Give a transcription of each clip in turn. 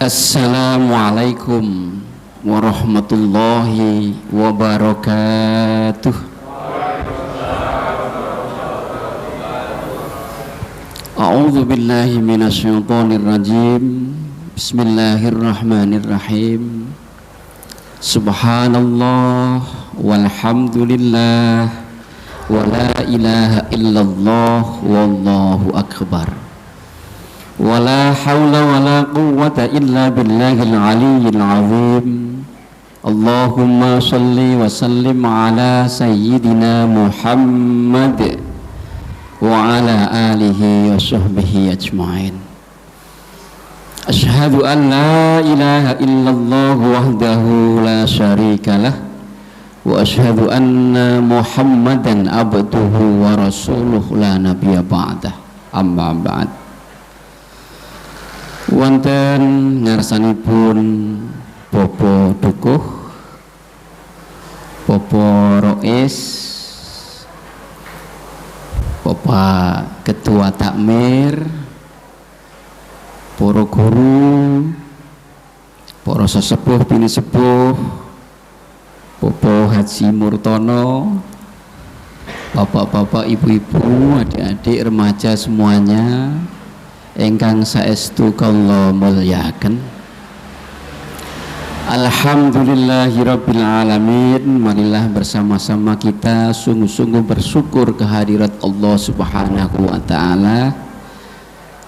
Assalamualaikum warahmatullahi wabarakatuh. A'udzu billahi minasyaitonir rajim. Bismillahirrahmanirrahim. Subhanallah walhamdulillah wa la ilaha illallah wallahu akbar. Wala hawla wala quwwata illa billahil aliyyil azim. Allahumma salli wa sallim ala sayyidina Muhammad wa ala alihi wa sahbihi ajma'in. Asyhadu an la ilaha illallah wahdahu la syarikalah wa asyhadu anna Muhammadan abduhu wa rasuluhu la nabiyya ba'dah. Amma ba'd. Wonten ngarsanipun Bapak Dukuh, Bapak Rois, Bapak Ketua Takmir, para guru, para sesepuh bini sepuh, Bapak Haji Murtono, bapak-bapak, ibu-ibu, adik-adik, remaja semuanya ingkang saestu kula mulyaken. Alhamdulillahirabbil alamin. Marilah bersama-sama kita sungguh-sungguh bersyukur kehadirat Allah Subhanahu wa taala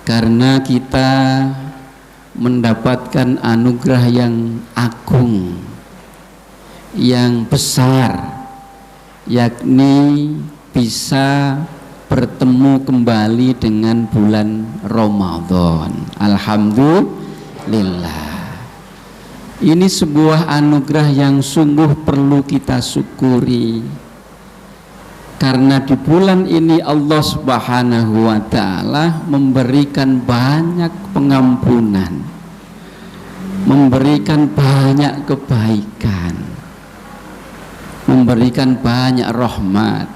karena kita mendapatkan anugerah yang agung, yang besar, yakni bisa bertemu kembali dengan bulan Ramadan. Alhamdulillah. Ini sebuah anugerah yang sungguh perlu kita syukuri. Karena di bulan ini Allah Subhanahu wa taala memberikan banyak pengampunan, memberikan banyak kebaikan, memberikan banyak rahmat.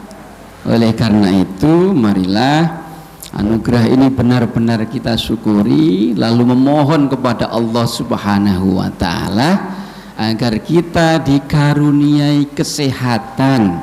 Oleh karena itu, marilah anugerah ini benar-benar kita syukuri, lalu memohon kepada Allah Subhanahu wa taala agar kita dikaruniai kesehatan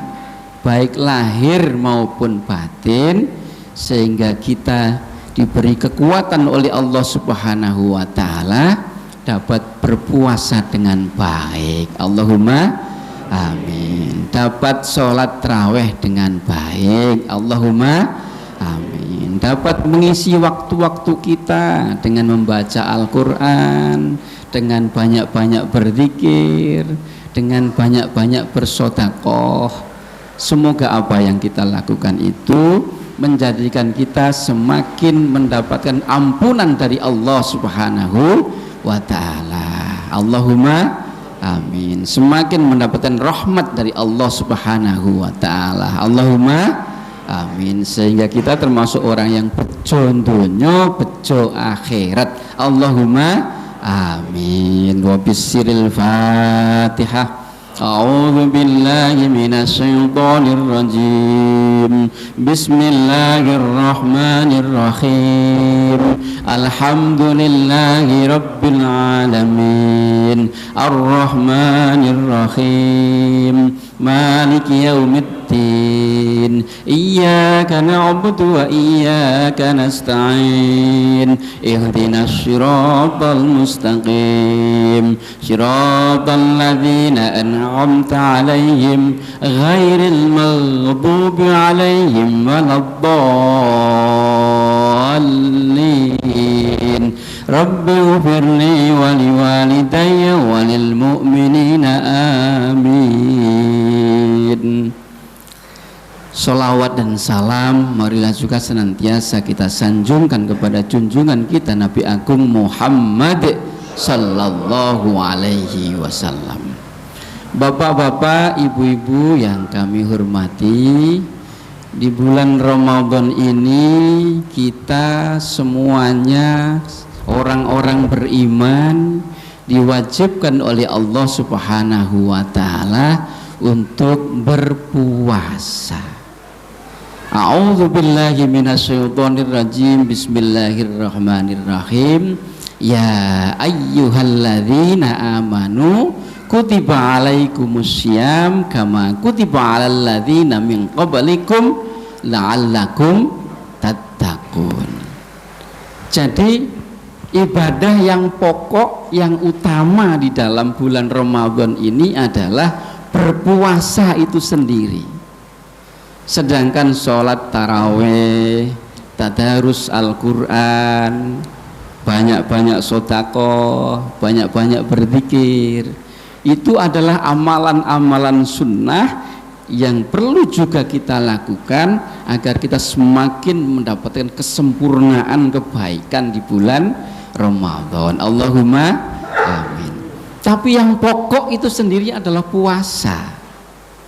baik lahir maupun batin, sehingga kita diberi kekuatan oleh Allah Subhanahu wa taala dapat berpuasa dengan baik. Allahumma amin. Dapat sholat tarawih dengan baik. Allahumma amin. Dapat mengisi waktu-waktu kita dengan membaca Al-Quran, dengan banyak-banyak berzikir, dengan banyak-banyak bersedekah. Semoga apa yang kita lakukan itu menjadikan kita semakin mendapatkan ampunan dari Allah Subhanahu wa ta'ala. Allahumma amin. Semakin mendapatkan rahmat dari Allah Subhanahu wa taala. Allahumma amin. Sehingga kita termasuk orang yang bejo dunya, bejo akhirat. Allahumma amin. Wa bisiril Fatihah. A'udzu billahi minasyaitonir rajim. Bismillahirrahmanirrahim. Alhamdulillahi rabbil alamin. Ar-Rahmanir Rahim. Maliki yaumiddin. Iyyaka na'budu wa iyyaka nasta'in. Ihdinas siratal mustaqim. Siratal ladzina an'amta 'alaihim ghairil maghdubi 'alaihim waladdallin. Rabbi ghfirli wa liwalidayya wa lil mu'minina amin. Salawat dan salam marilah juga senantiasa kita sanjungkan kepada junjungan kita Nabi Agung Muhammad sallallahu alaihi wasallam. Bapak-bapak, ibu-ibu yang kami hormati, di bulan Ramadan ini kita semuanya orang-orang beriman diwajibkan oleh Allah Subhanahu wa taala untuk berpuasa. A'udzu billahi minasyaitonir rajim. Bismillahirrahmanirrahim. Ya ayyuhalladzina amanu kutiba alaikumussyam kama kutiba alal ladzina min qablikum la'allakum tattaqun. Jadi ibadah yang pokok, yang utama di dalam bulan Ramadan ini adalah berpuasa itu sendiri. Sedangkan sholat taraweh, tadarus Al-Quran, banyak-banyak sedekah, banyak-banyak berzikir, itu adalah amalan-amalan sunnah yang perlu juga kita lakukan agar kita semakin mendapatkan kesempurnaan kebaikan di bulan Ramadan. Allahumma amin. Tapi yang pokok itu sendiri adalah puasa.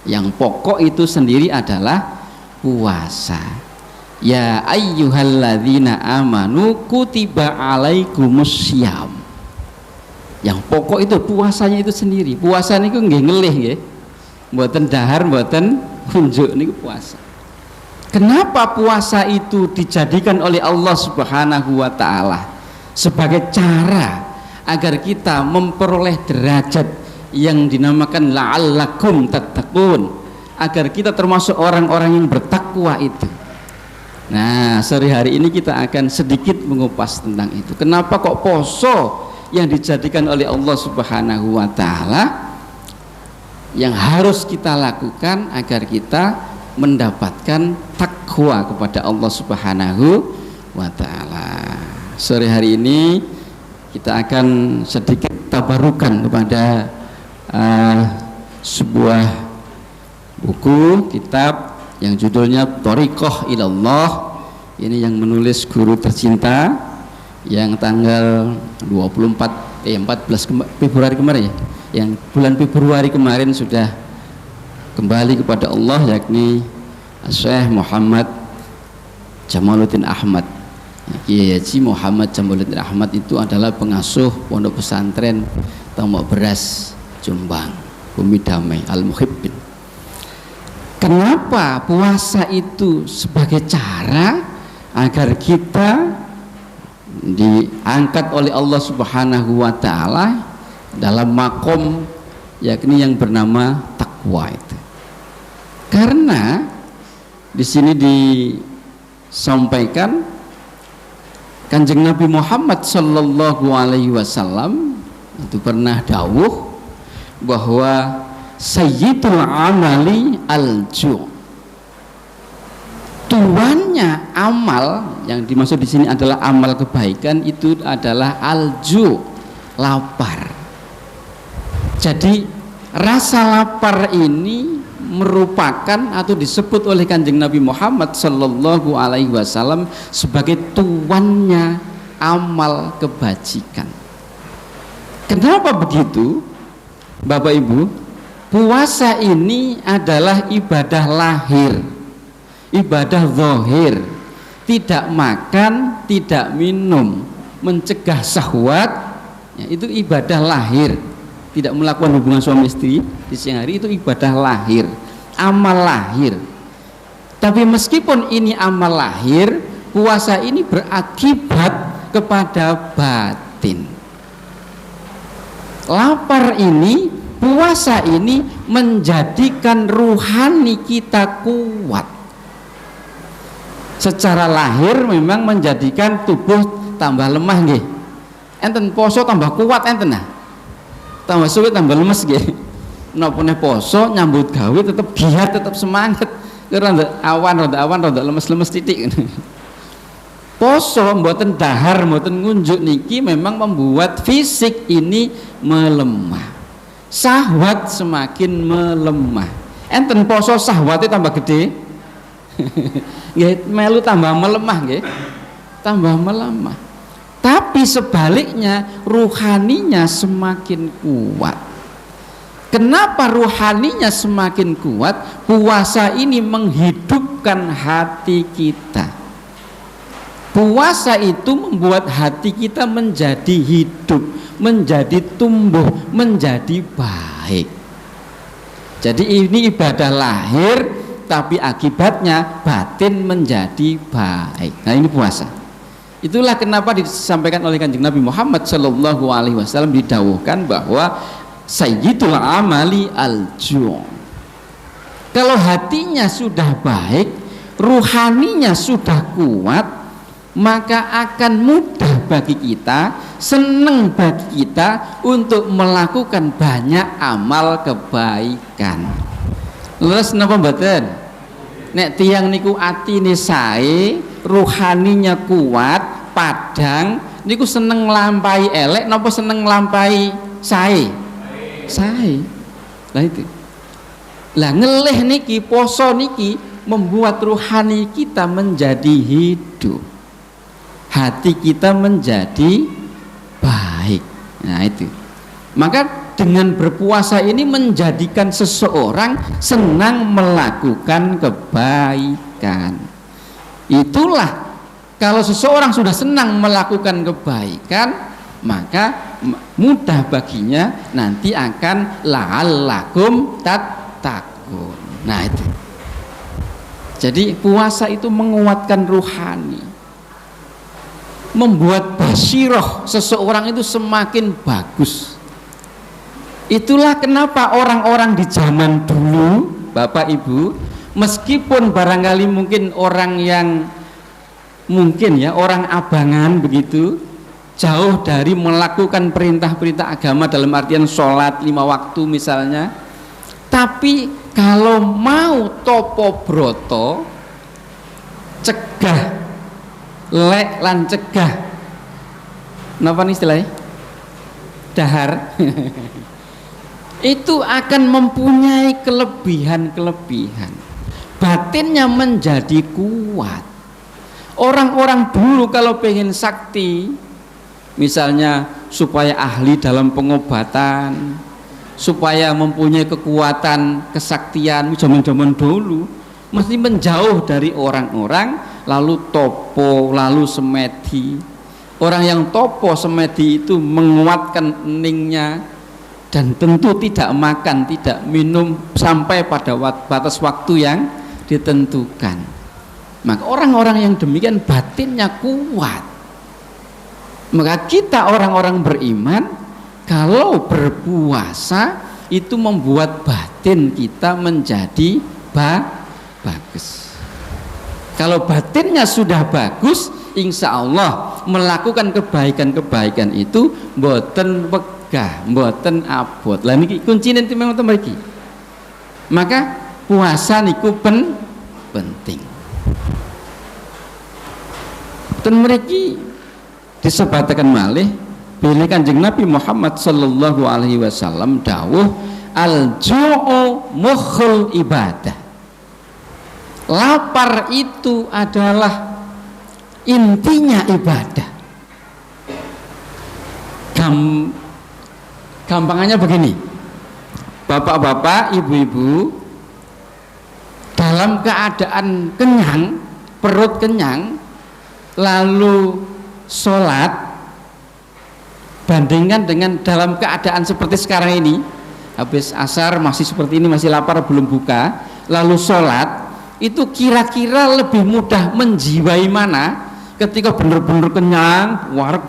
Yang pokok itu sendiri adalah puasa. Ya ayyuhalladzina amanu kutiba alaikumussyam. Yang pokok itu puasanya itu sendiri. Puasa niku nggih ngelih nggih. Mboten dahar, mboten unjuk niku puasa. Kenapa puasa itu dijadikan oleh Allah Subhanahu wa taala sebagai cara agar kita memperoleh derajat yang dinamakan la'allakum tattaqun, agar kita termasuk orang-orang yang bertakwa itu. Nah, sore hari ini kita akan sedikit mengupas tentang itu. Kenapa kok poso yang dijadikan oleh Allah Subhanahu wa taala yang harus kita lakukan agar kita mendapatkan takwa kepada Allah Subhanahu wa taala. Sore hari ini kita akan sedikit tabarukan kepada sebuah buku kitab yang judulnya Thariqah Ilallah. Ini yang menulis guru tercinta yang tanggal 14 Februari kemarin ya, yang bulan Februari kemarin sudah kembali kepada Allah, yakni Syekh Muhammad Jamaluddin Ahmad. Kiai Haji Muhammad Jamaluddin Ahmad itu adalah pengasuh pondok pesantren Tambak Beras Jombang, Bumi Damai Al-Muhibbin. Kenapa puasa itu sebagai cara agar kita diangkat oleh Allah Subhanahu wa taala dalam makom yakni yang bernama takwa itu. Karena di sini disampaikan Kanjeng Nabi Muhammad sallallahu alaihi wasallam itu pernah dawuh bahwa sayyidul amali al-ju'. Tuannya amal, yang dimaksud di sini adalah amal kebaikan, itu adalah al-ju', lapar. Jadi rasa lapar ini merupakan atau disebut oleh Kanjeng Nabi Muhammad sallallahu alaihi wasallam sebagai tuannya amal kebajikan. Kenapa begitu? Bapak Ibu, puasa ini adalah ibadah lahir, ibadah zahir, tidak makan, tidak minum, mencegah syahwat, ya, itu ibadah lahir. Tidak melakukan hubungan suami istri di siang hari itu ibadah lahir, amal lahir. Tapi meskipun ini amal lahir, puasa ini berakibat kepada batin. Lapar ini, puasa ini menjadikan ruhani kita kuat. Secara lahir memang menjadikan tubuh tambah lemah nggih. Enten poso tambah kuat enten nah. Tambah suwe tambah lemes nggih. Napa poso nyambut gawe tetap giat, tetap semangat. Rada awan rada lemes-lemes titik. Poso mboten dahar, mboten ngunjuk niki memang membuat fisik ini melemah. Syahwat semakin melemah. Enten poso syahwatnya tambah gede. Nggih, melu tambah melemah nggih. Tambah melemah. Tapi sebaliknya ruhaninya semakin kuat. Kenapa ruhaninya semakin kuat? Puasa ini menghidupkan hati kita. Puasa itu membuat hati kita menjadi hidup, menjadi tumbuh, menjadi baik. Jadi ini ibadah lahir, tapi akibatnya batin menjadi baik. Nah ini puasa. Itulah kenapa disampaikan oleh Kanjeng Nabi Muhammad Shallallahu Alaihi Wasallam, didawuhkan bahwa sayyidul amali al-ju'. Kalau hatinya sudah baik, ruhaninya sudah kuat, maka akan mudah bagi kita, senang bagi kita untuk melakukan banyak amal kebaikan. Leres napa mboten? Nek tiyang niku atine sae, ruhaninya kuat, padang, niku seneng nglampahi elek napa seneng nglampahi sae? Sae. Lah itu. Lah ngelih niki, poso niki membuat ruhani kita menjadi hidup, hati kita menjadi baik. Nah itu. Maka dengan berpuasa ini menjadikan seseorang senang melakukan kebaikan. Itulah kalau seseorang sudah senang melakukan kebaikan, maka mudah baginya nanti akan la'allakum tattaqun. Nah itu. Jadi puasa itu menguatkan ruhani, membuat basiroh seseorang itu semakin bagus. Itulah kenapa orang-orang di zaman dulu, Bapak Ibu, meskipun barangkali mungkin orang yang mungkin ya orang abangan begitu, jauh dari melakukan perintah-perintah agama dalam artian sholat 5 waktu misalnya, tapi kalau mau topo broto, cegah lek lan cegah, napa nih istilahnya? Dahar. Itu akan mempunyai kelebihan-kelebihan. Batinnya menjadi kuat. Orang-orang dulu kalau pengen sakti, misalnya supaya ahli dalam pengobatan, supaya mempunyai kekuatan kesaktian zaman-zaman dulu, mesti menjauh dari orang-orang, lalu topo, lalu semedi. Orang yang topo semedi itu menguatkan eningnya, dan tentu tidak makan, tidak minum sampai pada batas waktu yang ditentukan. Maka orang-orang yang demikian batinnya kuat. Maka kita orang-orang beriman kalau berpuasa itu membuat batin kita menjadi bagus. Kalau batinnya sudah bagus, insya Allah melakukan kebaikan-kebaikan itu mboten wegah, mboten abot. Lah niki kuncine memang mriki. Maka puasa niku penting. Dan mriki disebataken malih bila Kanjeng Nabi Muhammad sallallahu alaihi wasallam dawuh al-ju'u mukhul ibadah. Lapar itu adalah intinya ibadah. Gampangannya begini, bapak-bapak, ibu-ibu, dalam keadaan kenyang, perut kenyang, lalu sholat, bandingkan dengan dalam keadaan seperti sekarang ini, habis asar masih seperti ini, masih lapar belum buka, lalu sholat, itu kira-kira lebih mudah menjiwai mana ketika bener-bener kenyang, wareg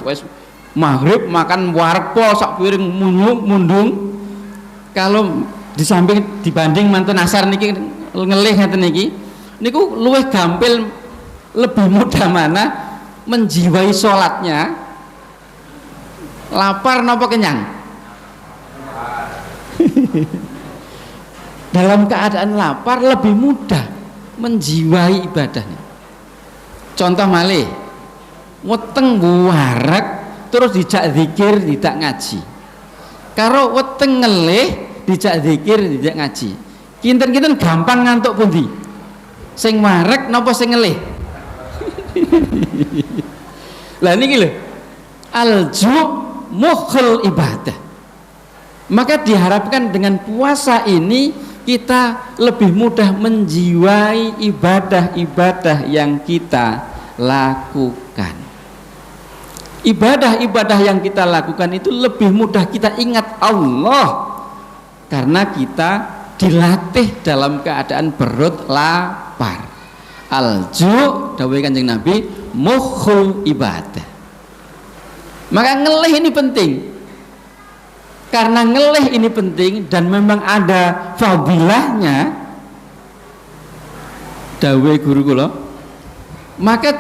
maghrib makan wareg po sak piring mundung, kalau di samping dibanding manten asar niki ngelih ngeten niki, niku luwih gampil, lebih mudah mana menjiwai sholatnya, lapar napa kenyang? Dalam keadaan lapar lebih mudah menjiwai ibadahnya. Contoh malih, weteng wareg terus dijak zikir tidak ngaji, karo weteng ngelih dijak zikir tidak ngaji, kinten-kinten gampang ngantuk pundi? Sing wareg napa sing ngelih? Lah niki lho, al-ju' mukhul ibadah. Maka diharapkan dengan puasa ini kita lebih mudah menjiwai ibadah-ibadah yang kita lakukan. Ibadah-ibadah yang kita lakukan itu lebih mudah kita ingat Allah, karena kita dilatih dalam keadaan perut lapar. Al-ju' dawuh Kanjeng Nabi mukhul ibadah. Maka ngelih ini penting. Karena ngelih ini penting dan memang ada fadilahnya, dawe guru kula, maka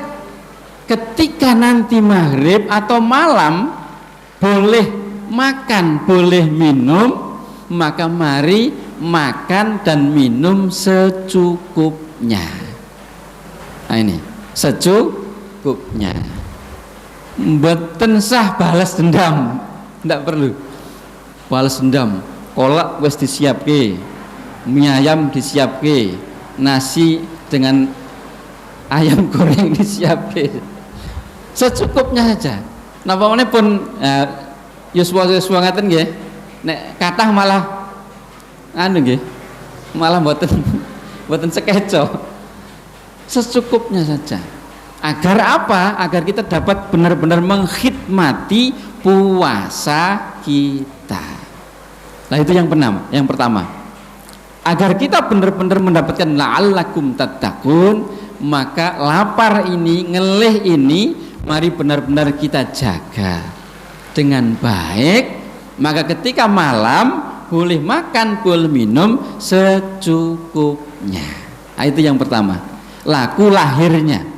ketika nanti maghrib atau malam boleh makan, boleh minum, maka mari makan dan minum secukupnya. Nah ini secukupnya. Mboten sah balas dendam, tidak perlu balas dendam. Kolak wis disiapke, mie ayam disiapke, nasi dengan ayam goreng disiapke, secukupnya saja. Napa meneh pun yuswa ngaten nggih, nek kathah malah anu nggih, malah mboten sekeco. Secukupnya saja. Agar apa? Agar kita dapat benar-benar mengkhidmati puasa kita. Nah itu yang pertama. Agar kita benar-benar mendapatkan la'allakum tattaqun, maka lapar ini, ngelih ini, mari benar-benar kita jaga dengan baik. Maka ketika malam boleh makan, boleh minum secukupnya. Nah, itu yang pertama. Laku lahirnya.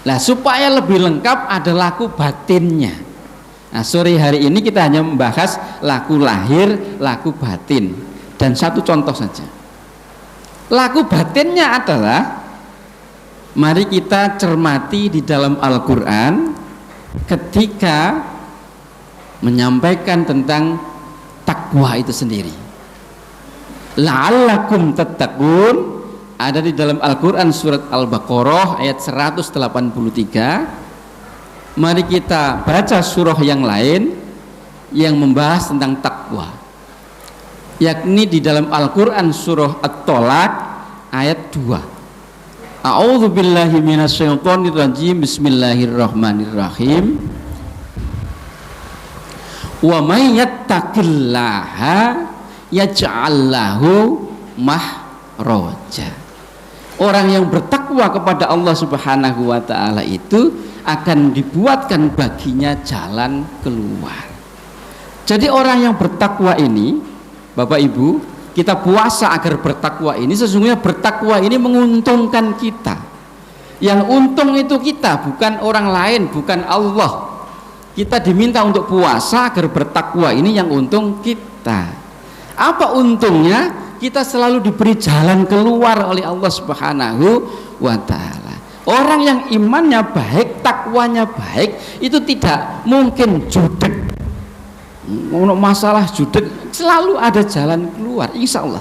Nah, supaya lebih lengkap ada laku batinnya. Nah, sore hari ini kita hanya membahas laku lahir, laku batin. Dan satu contoh saja. Laku batinnya adalah, mari kita cermati di dalam Al-Quran ketika menyampaikan tentang takwa itu sendiri. La'allakum tattaqun ada di dalam Al-Quran surat Al-Baqarah ayat 183. Mari kita baca surah yang lain yang membahas tentang takwa, yakni di dalam Al-Quran surah At-Tolak ayat 2. A'udzu billahi minasyaitonir rajim. Bismillahirrahmanirrahim. Wa may yattaqillaha yaj'al lahu mahraja. Orang yang bertakwa kepada Allah Subhanahu wa taala itu akan dibuatkan baginya jalan keluar. Jadi orang yang bertakwa ini, Bapak Ibu, kita puasa agar bertakwa ini, sesungguhnya bertakwa ini menguntungkan kita. Yang untung itu kita, bukan orang lain, bukan Allah. Kita diminta untuk puasa agar bertakwa ini yang untung kita. Apa untungnya? Kita selalu diberi jalan keluar oleh Allah Subhanahu wa taala. Orang yang imannya baik, takwanya baik, itu tidak mungkin judek. Masalah judek, selalu ada jalan keluar, insya Allah.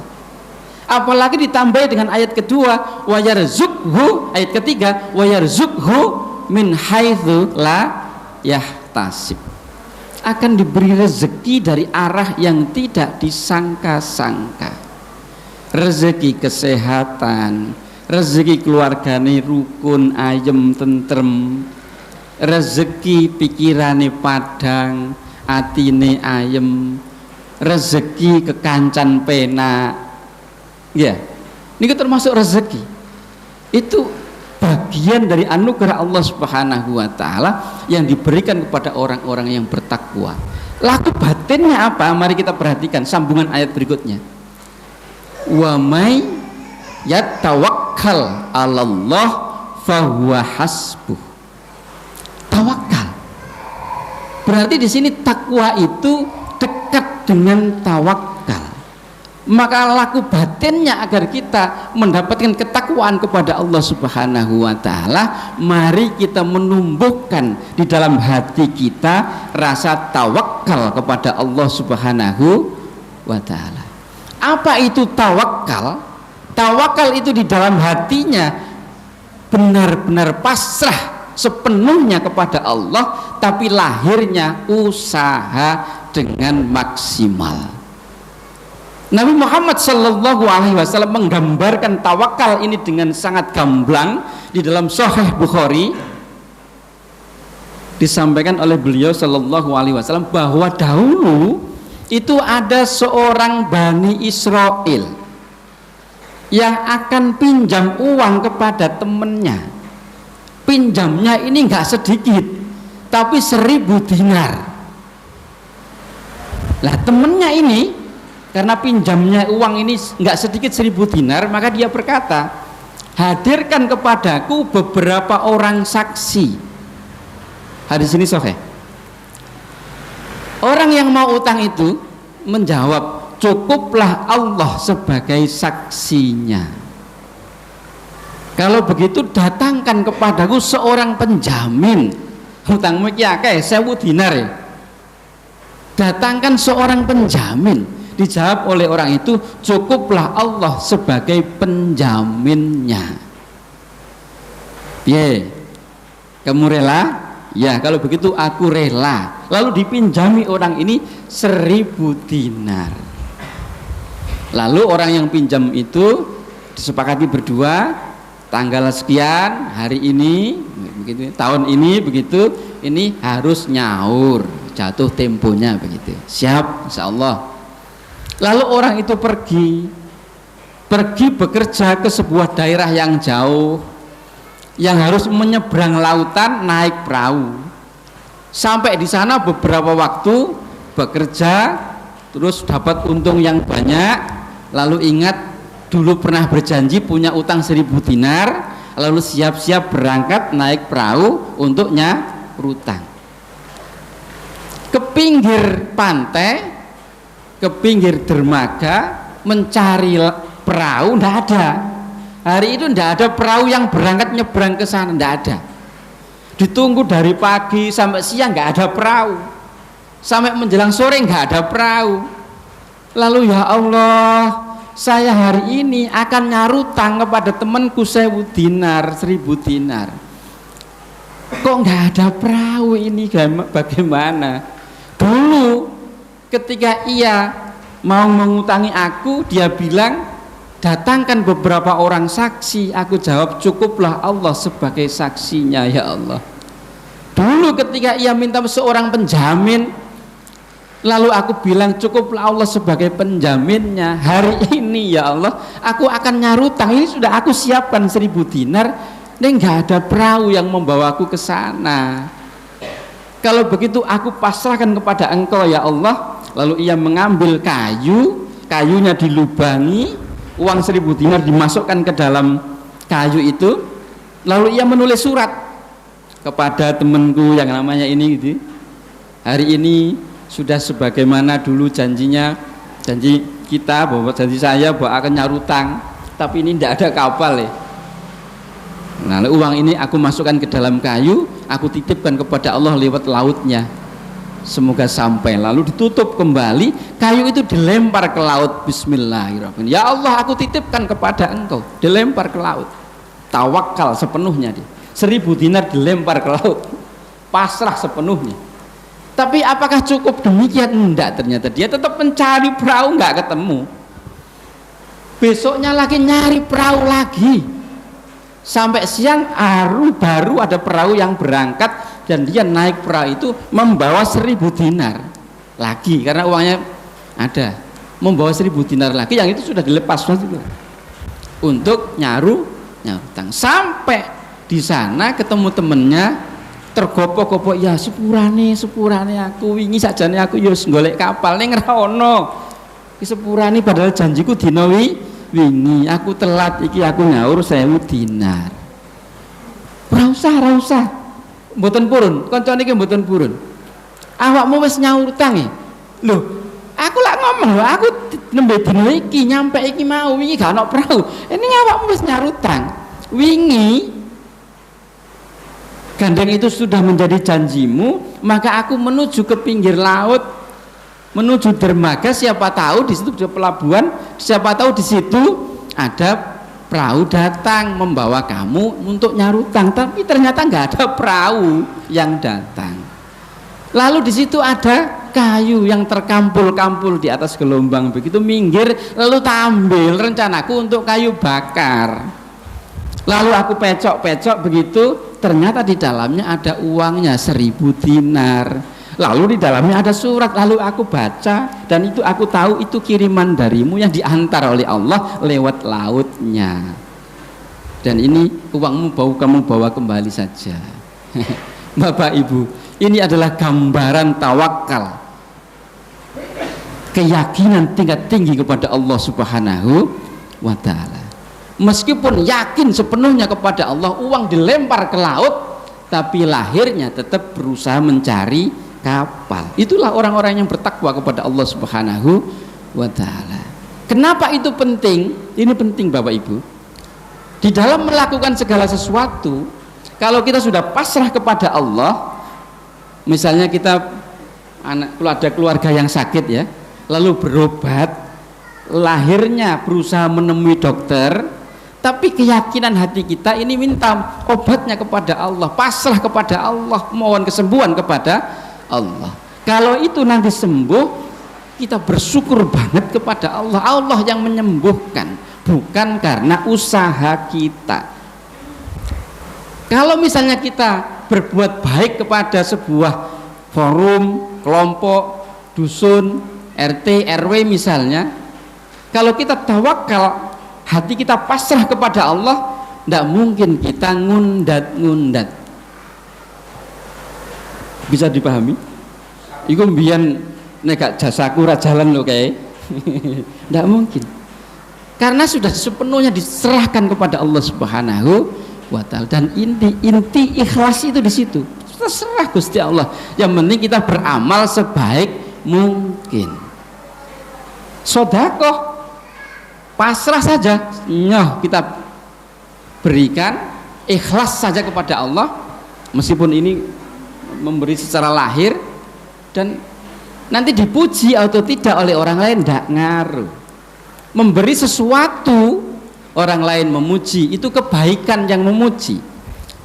Apalagi ditambah dengan ayat kedua, wa yarzuqhu, ayat ketiga, wa yarzuqhu min haitsu la yahtasib. Akan diberi rezeki dari arah yang tidak disangka-sangka. Rezeki kesehatan, rezeki keluargane rukun, ayem, tentrem, rezeki pikirane padang, atine ayem, rezeki kekancan pena, ya, ini termasuk rezeki. Itu bagian dari anugerah Allah Subhanahu wa taala yang diberikan kepada orang-orang yang bertakwa. Laku batinnya apa? Mari kita perhatikan sambungan ayat berikutnya. Wa may yatawakkal 'alallah fahuwa hasbuh. Tawakal. Berarti di sini takwa itu dekat dengan tawakal. Maka laku batinnya agar kita mendapatkan ketakwaan kepada Allah Subhanahu wa taala, mari kita menumbuhkan di dalam hati kita rasa tawakal kepada Allah Subhanahu wa taala. Apa itu tawakal? Tawakal itu di dalam hatinya benar-benar pasrah sepenuhnya kepada Allah, tapi lahirnya usaha dengan maksimal. Nabi Muhammad Sallallahu Alaihi Wasallam menggambarkan tawakal ini dengan sangat gamblang di dalam Sahih Bukhari. Disampaikan oleh beliau Sallallahu Alaihi Wasallam bahwa dahulu itu ada seorang Bani Israel yang akan pinjam uang kepada temannya. pinjamnya ini nggak sedikit, tapi 1.000 dinar. Lah temennya ini karena pinjamnya uang ini nggak sedikit 1.000 dinar, maka dia berkata, hadirkan kepadaku beberapa orang saksi. Hadis ini sahih. Orang yang mau utang itu menjawab, cukuplah Allah sebagai saksinya. Kalau begitu datangkan kepadaku seorang penjamin. Hutangmu iki akeh 1.000 dinar ya. Datangkan seorang penjamin. Dijawab oleh orang itu, cukuplah Allah sebagai penjaminnya. Ye, kamu rela? Ya, kalau begitu aku rela. Lalu dipinjami orang ini 1.000 dinar. Lalu orang yang pinjam itu disepakati berdua, tanggal sekian hari ini begitu, tahun ini begitu, ini harus nyaur, jatuh temponya begitu. Siap, insyaallah. Lalu orang itu pergi bekerja ke sebuah daerah yang jauh, yang harus menyeberang lautan naik perahu. Sampai di sana beberapa waktu bekerja, terus dapat untung yang banyak. Lalu ingat dulu pernah berjanji punya utang 1.000 dinar, lalu siap-siap berangkat naik perahu untuk nyarutang. Ke pinggir pantai, ke pinggir dermaga mencari perahu, tidak ada. Hari itu tidak ada perahu yang berangkat nyebrang ke sana, tidak ada. Ditunggu dari pagi sampai siang nggak ada perahu, sampai menjelang sore nggak ada perahu. Lalu ya Allah, saya hari ini akan nyarutang kepada temanku 1.000 dinar, 1.000 dinar. Kok nggak ada perahu ini, bagaimana? Dulu ketika ia mau mengutangi aku, dia bilang, datangkan beberapa orang saksi. Aku jawab, cukuplah Allah sebagai saksinya ya Allah. Dulu ketika ia minta seorang penjamin, lalu aku bilang, cukuplah Allah sebagai penjaminnya. Hari ini ya Allah, aku akan nyarutang, ini sudah aku siapkan 1.000 dinar, ini nggak ada perahu yang membawaku ke sana. Kalau begitu aku pasrahkan kepada Engkau ya Allah. Lalu ia mengambil kayunya dilubangi, uang 1.000 dinar dimasukkan ke dalam kayu itu. Lalu ia menulis surat kepada temanku yang namanya ini gitu. Hari ini sudah sebagaimana dulu janjinya, janji kita, bahwa janji saya bahwa akan nyarutang, tapi ini tidak ada kapal ya. Nah, uang ini aku masukkan ke dalam kayu, aku titipkan kepada Allah lewat lautnya. Semoga sampai. Lalu ditutup kembali, kayu itu dilempar ke laut. Bismillahirrahmanirrahim. Ya Allah, aku titipkan kepada Engkau. Dilempar ke laut. Tawakal sepenuhnya dia. 1.000 dinar dilempar ke laut. Pasrah sepenuhnya. Tapi apakah cukup demikian? Enggak, ternyata dia tetap mencari perahu, nggak ketemu. Besoknya lagi nyari perahu lagi. Sampai siang baru ada perahu yang berangkat, dan dia naik perahu itu membawa 1.000 dinar lagi, karena uangnya ada, membawa 1.000 dinar lagi, yang itu sudah dilepas juga untuk nyarutang. Sampai di sana ketemu temennya, tergopoh-gopoh, ya sepurane aku wingi sajane aku ya golek kapal ning ra ono. Ki sepurane padahal janjiku dina wingi, aku telat iki, aku nyaur 1.000 dinar. Ora usah. Mboten purun, kancane iki mboten purun. Awakmu wis nyaur utang e. Lho, aku lak ngomong lho, aku nembe dina iki nyampe iki mau, wingi gak ono perahu. Ini awakmu wis nyaur utang. Wingi gandeng itu sudah menjadi janjimu, maka aku menuju ke pinggir laut, menuju dermaga, siapa tahu di situ ada pelabuhan, siapa tahu di situ ada perahu datang membawa kamu untuk nyarutang. Tapi ternyata nggak ada perahu yang datang. Lalu di situ ada kayu yang terkampul-kampul di atas gelombang, begitu minggir, lalu tampil rencanaku untuk kayu bakar. Lalu aku pecok-pecok begitu, ternyata di dalamnya ada uangnya 1.000 dinar. Lalu di dalamnya ada surat, lalu aku baca, dan itu aku tahu itu kiriman darimu yang diantar oleh Allah lewat lautnya. dan ini uangmu kamu bawa kembali saja. Bapak Ibu, ini adalah gambaran tawakal, keyakinan tingkat tinggi kepada Allah Subhanahu wa Ta'ala. Meskipun yakin sepenuhnya kepada Allah, uang dilempar ke laut, tapi lahirnya tetap berusaha mencari kapal. Itulah orang-orang yang bertakwa kepada Allah Subhanahu wa Ta'ala. Kenapa itu penting? Ini penting Bapak Ibu. Di dalam melakukan segala sesuatu, kalau kita sudah pasrah kepada Allah, misalnya kita ada keluarga yang sakit ya, lalu berobat, lahirnya berusaha menemui dokter, tapi keyakinan hati kita ini minta obatnya kepada Allah, pasrah kepada Allah, mohon kesembuhan kepada Allah. Kalau itu nanti sembuh, kita bersyukur banget kepada Allah. Allah yang menyembuhkan, bukan karena usaha kita. Kalau misalnya kita berbuat baik kepada sebuah forum, kelompok, dusun, RT, RW misalnya, kalau kita tawakal, hati kita pasrah kepada Allah, tidak mungkin kita ngundat-ngundat. Bisa dipahami? Iku mbiyen nek jasaku ra jalan lho kae. Tidak mungkin. Karena sudah sepenuhnya diserahkan kepada Allah Subhanahu wa Ta'ala, dan inti ikhlas itu di situ. Terserah Gusti Allah. Yang penting kita beramal sebaik mungkin. Sedekah pasrah saja, kita berikan ikhlas saja kepada Allah, meskipun ini memberi secara lahir, dan nanti dipuji atau tidak oleh orang lain tidak ngaruh. Memberi sesuatu, orang lain memuji, itu kebaikan yang memuji.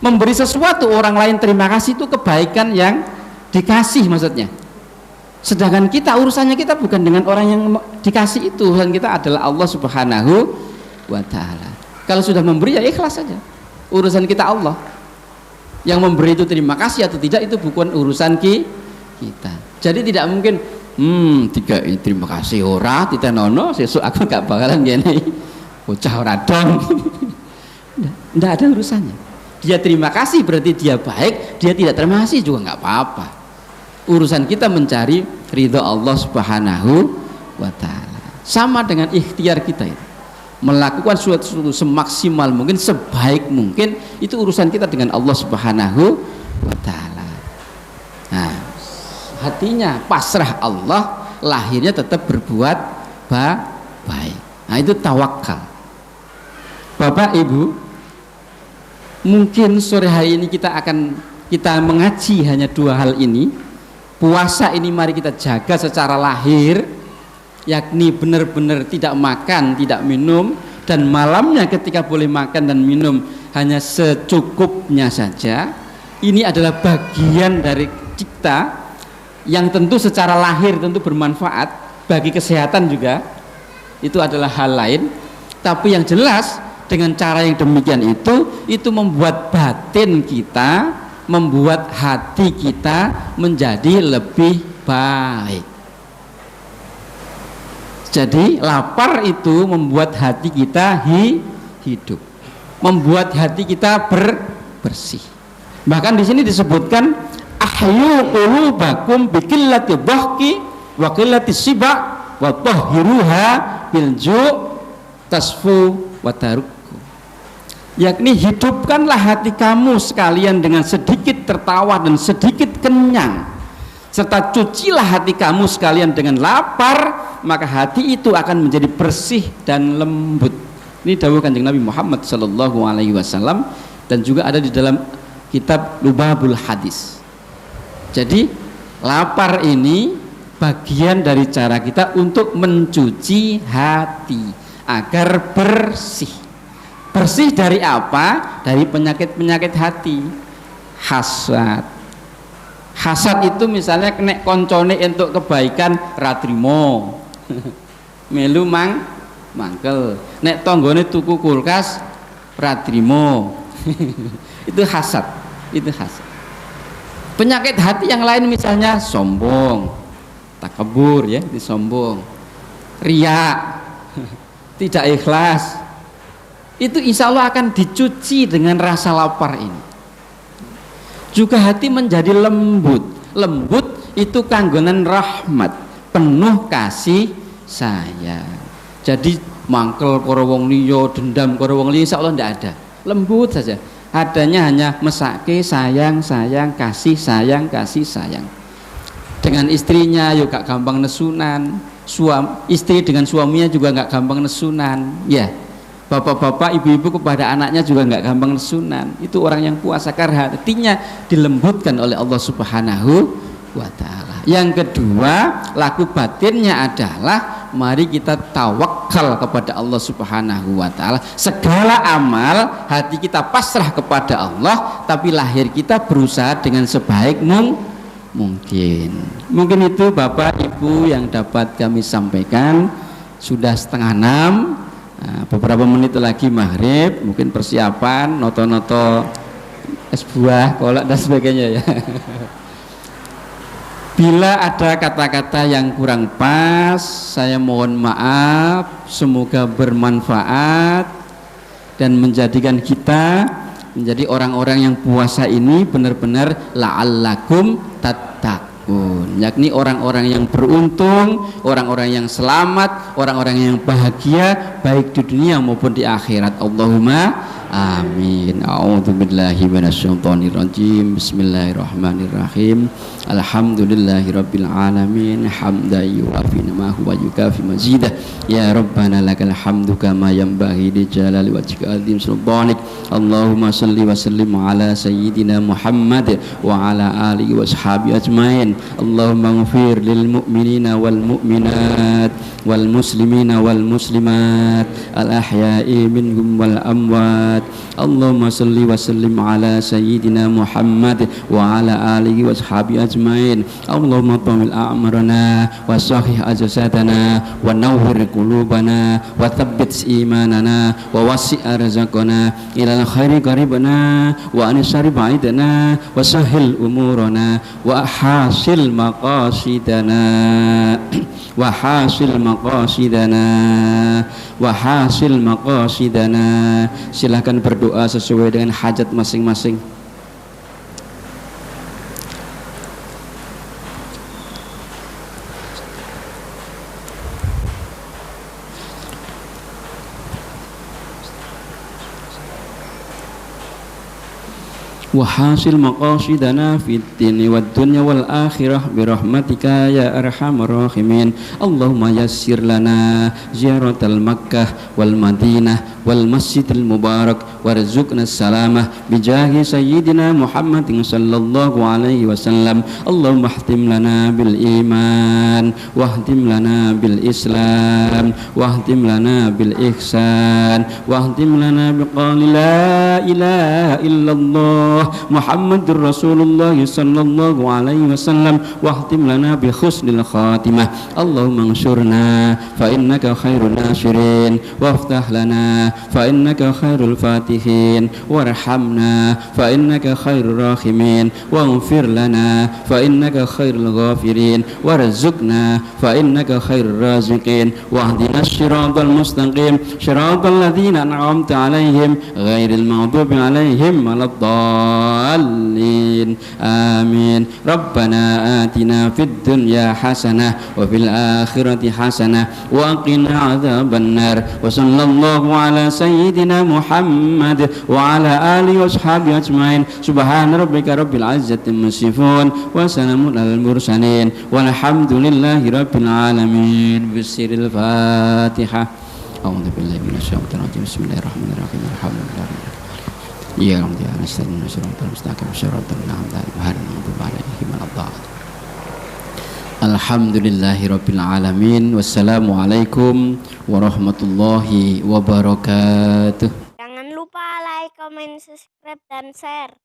Memberi sesuatu, orang lain terima kasih, itu kebaikan yang dikasih maksudnya. Sedangkan kita, urusannya kita bukan dengan orang yang dikasih itu, urusan kita adalah Allah Subhanahu wa Ta'ala. Kalau sudah memberi ya ikhlas saja, urusan kita Allah. Yang memberi itu terima kasih atau tidak, itu bukan urusan kita. Jadi tidak mungkin terima kasih ora titenono sesuk aku gak bakalan gini bocah ora dong. Nggak ada urusannya. Dia terima kasih berarti dia baik, dia tidak terima kasih juga nggak apa-apa. Urusan kita mencari ridho Allah Subhanahu wa Ta'ala. Sama dengan ikhtiar kita itu, melakukan sesuatu semaksimal mungkin, sebaik mungkin, itu urusan kita dengan Allah Subhanahu wa Ta'ala. Nah, hatinya pasrah Allah, lahirnya tetap berbuat baik. Nah, itu tawakal. Bapak Ibu, mungkin sore hari ini kita mengaji hanya dua hal ini. Puasa ini mari kita jaga secara lahir, yakni benar-benar tidak makan, tidak minum, dan malamnya ketika boleh makan dan minum hanya secukupnya saja. Ini adalah bagian dari kita yang tentu secara lahir tentu bermanfaat bagi kesehatan juga, itu adalah hal lain. Tapi yang jelas dengan cara yang demikian itu membuat batin kita, membuat hati kita menjadi lebih baik. Jadi lapar itu membuat hati kita hidup, membuat hati kita bersih. Bahkan di sini disebutkan ahyu qulubakum biqillati dhahki wa qillati siba wa tahhiruha bil ju' tasfu wa tarukku. Yakni hidupkanlah hati kamu sekalian dengan sedikit tertawa dan sedikit kenyang, serta cucilah hati kamu sekalian dengan lapar, maka hati itu akan menjadi bersih dan lembut. Ini dawuh Kanjeng Nabi Muhammad sallallahu alaihi wasallam, dan juga ada di dalam kitab Lubabul Hadis. Jadi lapar ini bagian dari cara kita untuk mencuci hati agar bersih. Bersih dari apa? Dari penyakit-penyakit hati. Hasad. Hasad itu misalnya kena koncone untuk kebaikan ratrimo. Melu mangkel. Nek tonggone tuku kulkas ratrimo. Itu hasad. Itu hasad. Penyakit hati yang lain misalnya sombong, takabur ya, disombong, riya, tidak ikhlas. itu insya Allah akan dicuci dengan rasa lapar ini. Juga hati menjadi lembut. Lembut itu kanggonan rahmat, penuh kasih sayang. Jadi mangkel karo wong liya, dendam karo wong liya insya Allah tidak ada. Lembut saja. Adanya hanya mesake sayang, sayang, kasih sayang, kasih sayang. Dengan istrinya juga gampang nesunan, istri dengan suaminya juga nggak gampang nesunan, ya. Bapak-bapak, ibu-ibu kepada anaknya juga nggak gampang nesunan. Itu orang yang puasa karena hatinya dilembutkan oleh Allah Subhanahu wa Ta'ala. Yang kedua, laku batinnya adalah mari kita tawakal kepada Allah Subhanahu wa Ta'ala. Segala amal hati kita pasrah kepada Allah, tapi lahir kita berusaha dengan sebaik mungkin. Mungkin itu Bapak Ibu yang dapat kami sampaikan. Sudah 5:30. Beberapa menit lagi maghrib, mungkin persiapan noto-noto es buah, kolak dan sebagainya ya. Bila ada kata-kata yang kurang pas, saya mohon maaf. Semoga bermanfaat dan menjadikan kita menjadi orang-orang yang puasa ini benar-benar la'allakum tattaqun, yakni orang-orang yang beruntung, orang-orang yang selamat, orang-orang yang bahagia baik di dunia maupun di akhirat. Allahumma amin. A'udzubillahi minasyaitonirrajim. Bismillahirrahmanirrahim. Alhamdulillahirabbil alamin hamdan yuwafi ni'amahu wa yukafi mazidah. Ya Rabbana lakal hamdu kama yanbaghi li jalali wajhika azim sultanik. Allahumma shalli wa sallim ala sayyidina Muhammad wa ala alihi wa sahbihi ajmain. Allahumma ighfir lil mu'minina wal mu'minat wal muslimina wal muslimat al ahya'i minhum wal amwat. Allahumma salli wa sallim ala sayyidina Muhammad wa ala alihi wa sahbihi ajmain. Allahumma tamil a'marana wa sahih ajsadana wa nawwir qulubana wa thabbit imanana wa wasi' arzaqana ilal khairi qaribana wa anisari ba'idana wa sahil umurana wa hasil maqasidana wa hasil maqasidana wa hasil maqasidana. Silahkan berdoa sesuai dengan hajat masing-masing. wa hasil maqasidana fid dini wad dunya wal akhirah bi rahmatika ya arhamar rahimin. Allahumma yassir lana ziyaratal Makkah wal Madinah wal Masjidil Mubarak warzuqna salamah bi jahi sayyidina Muhammadin sallallahu alaihi wasallam. Allahumma ihtim lana bil iman wahtim lana bil Islam wahtim lana bil ihsan wahtim lana bi qawli la ilaha illallah Muhammadur Rasulullah sallallahu alaihi wasallam wahtim lana bi husnil khatimah. Allahumma ansurna fa innaka khairun nasirin waftah lana fa innaka khairul fatihin warhamna fa innaka khairur rahimin waghfir lana fa innaka khairul ghafirin warzuqna fa innaka khairur raziqin wahdinas siratal mustaqim siratal ladzina an'amta alaihim ghairil maghdubi alaihim waladdallin. Amin. Rabbana atina fid dunya hasanah wa fil akhirati hasanah wa qina adzabannar. Wa sallallahu ala sayyidina Muhammad wa ala alihi wa sahbihi ajmain. Subhana rabbika rabbil izzati amma yasifun wa salamun alal mursalin walhamdulillahi rabbil alamin. Bismillahil Fatihah. A'udzu billahi minasyaitonir rajim. Bismillahirrahmanirrahim. Alhamdulillah. Ya Rabbi, nasta'inu siratal mustaqim siratal ladzina an'amta 'alaihim waladdallin. Alhamdulillahirabbil alamin. Wassalamualaikum warahmatullahi wabarakatuh. Jangan lupa like, comment, subscribe dan share.